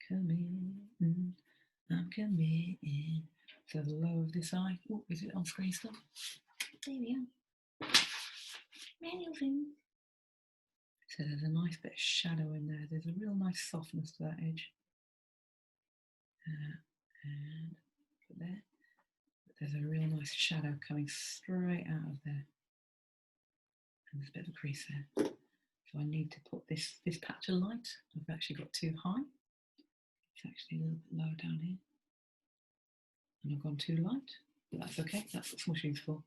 Committing, I'm committing to the low of this eye. Oh, is it on screen still? There we are. Manual thing. So there's a nice bit of shadow in there. There's a real nice softness to that edge. And put there. But there's a real nice shadow coming straight out of there. And there's a bit of a crease there. So I need to put this patch of light. I've actually got too high. It's actually a little bit lower down here. And I've gone too light. But that's okay. That's what smushing's for.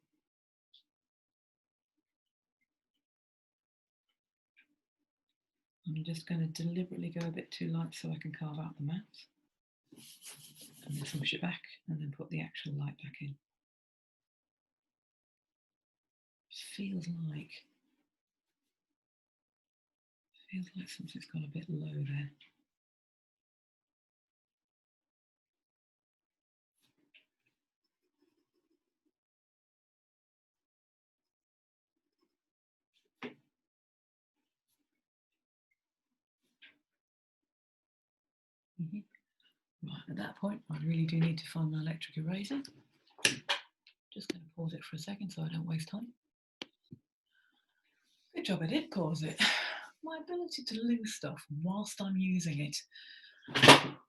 I'm just going to deliberately go a bit too light so I can carve out the matte. And then smush it back and then put the actual light back in. Feels like something's gone a bit low there. Right, at that point, I really do need to find my electric eraser. Just going to pause it for a second so I don't waste time. Good job I did pause it. My ability to lose stuff whilst I'm using it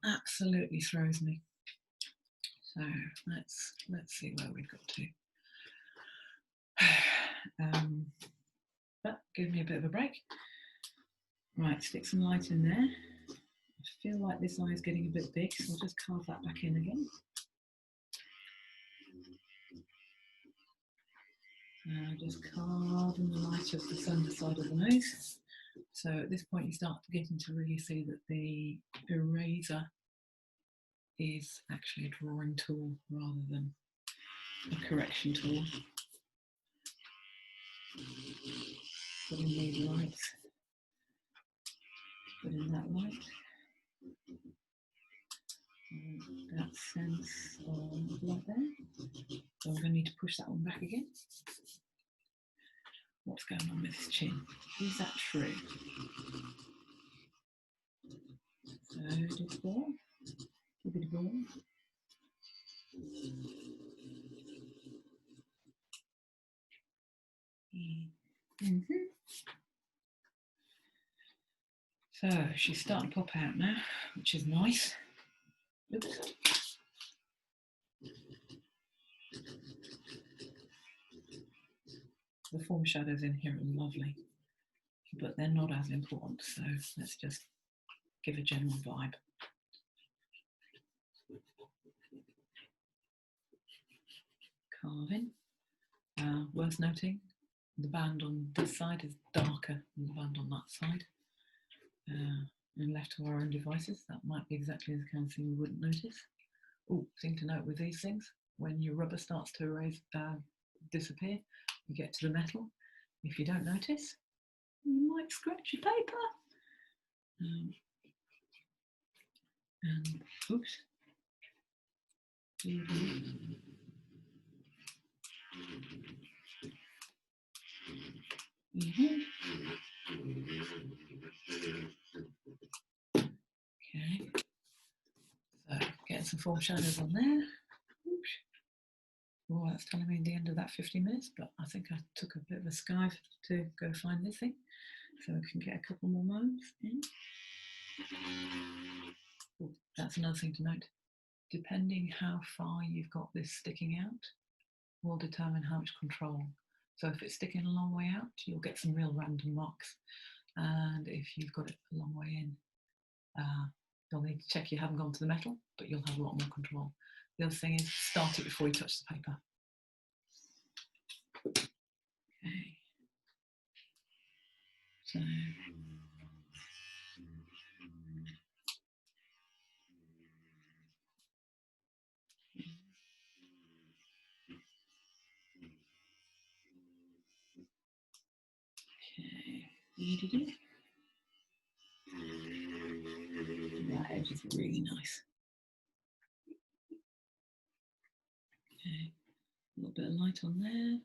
absolutely throws me. So let's see where we've got to. But give me a bit of a break. Right, stick some light in there. I feel like this eye is getting a bit big, so I'll just carve that back in again. Just carving the light of the underside of the nose. So at this point you start getting to really see that the eraser is actually a drawing tool rather than a correction tool. Put in these lights, put in that light. That sense of light there. So I'm going to need to push that one back again. What's going on with his chin? Is that true? So just there, a bit of ball. So she's starting to pop out now, which is nice. Oops. The form shadows in here are lovely, but they're not as important, so let's just give a general vibe. Carving. Worth noting, the band on this side is darker than the band on that side. And left to our own devices, that might be exactly the kind of thing we wouldn't notice. Oh, thing to note with these things, when your rubber starts to erase, disappear, you get to the metal. If you don't notice, you might scratch your paper. And oops. Okay, so getting some form shadows on there. Oops. Oh, that's telling me the end of that 50 minutes, but I think I took a bit of a skive to go find this thing, so I can get a couple more moments in. Oh, that's another thing to note. Depending how far you've got this sticking out will determine how much control. So if it's sticking a long way out, you'll get some real random marks. And if you've got it a long way in, you'll need to check you haven't gone to the metal, but you'll have a lot more control. The other thing is start it before you touch the paper. Okay. So okay. That edge is really nice. Okay. A little bit of light on there.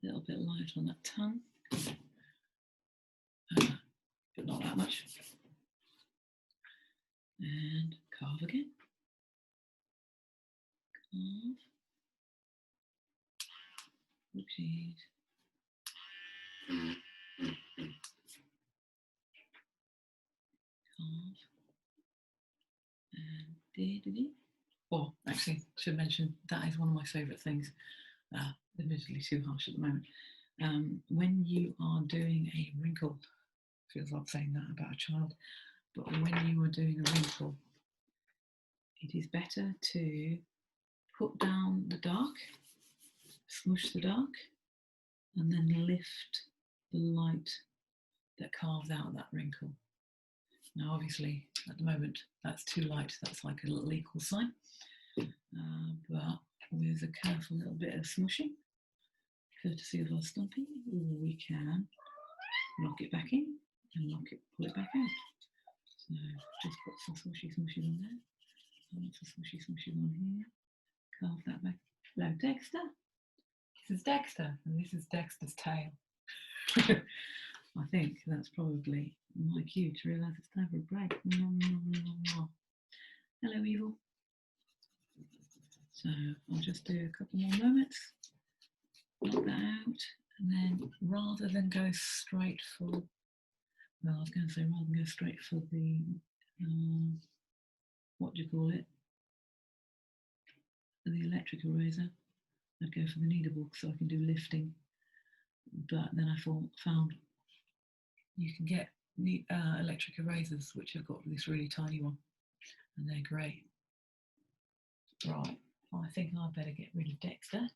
A little bit of light on that tongue. But not that much. and carve again. Carve. Oopsies. Carve. And did. Oh, actually, should mention that is one of my favourite things. Admittedly too harsh at the moment. When you are doing a wrinkle, feels like saying that about a child, but when you are doing a wrinkle, it is better to put down the dark, smush the dark, and then lift the light that carves out that wrinkle. Now, obviously, at the moment, that's too light. That's like a little equal sign. But with a careful little bit of smushing, courtesy of our stumpy, we can lock it back in and pull it back out. So just put some smushy on there. And some smushy on here. Carve that back. Hello, Dexter. This is Dexter, and this is Dexter's tail. I think that's probably my cue to realise it's time for a break. Hello, Evil. So I'll just do a couple more moments, knock that out, and then rather than go straight for, well, I was going to say rather than go straight for the, what do you call it? The electric eraser, I'd go for the needlebook so I can do lifting. But then I found you can get electric erasers which have got this really tiny one, and they're great. Right, I think I'd better get rid of Dexter,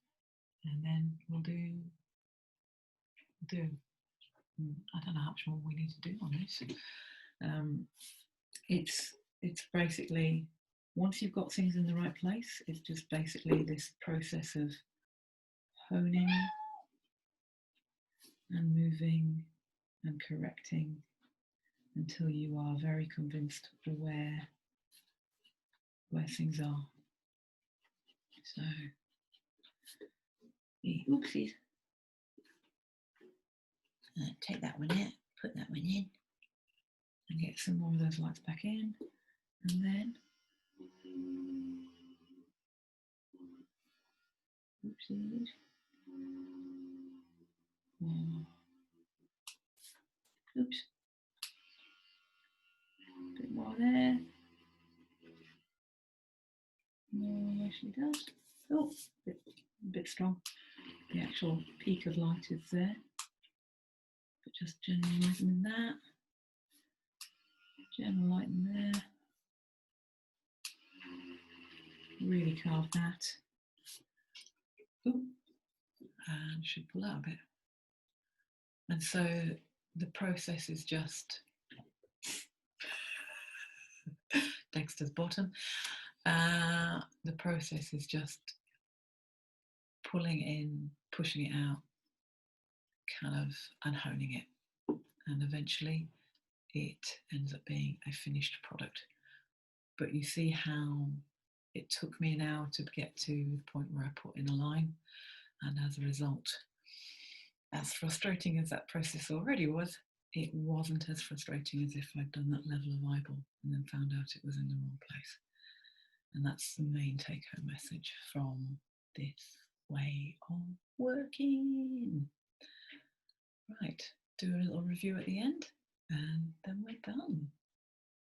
and then we'll do. I don't know how much more we need to do on this. It's basically, once you've got things in the right place, it's just basically this process of honing and moving and correcting until you are very convinced where things are. So, oopsies. Take that one out, put that one in, and get some more of those lights back in, and then oopsies. Oops. A bit more there. More actually does. Oh, a bit strong. The actual peak of light is there. But just general lighting in that. General lighting there. Really carve that. Ooh. And should pull out a bit. And so the process is just Dexter's bottom. The process is just pulling in, pushing it out, kind of, and honing it. And eventually it ends up being a finished product. But you see how it took me an hour to get to the point where I put in a line. And as a result, as frustrating as that process already was, it wasn't as frustrating as if I'd done that level of eyeball and then found out it was in the wrong place. And that's the main take-home message from this way of working. Right, do a little review at the end, and then we're done.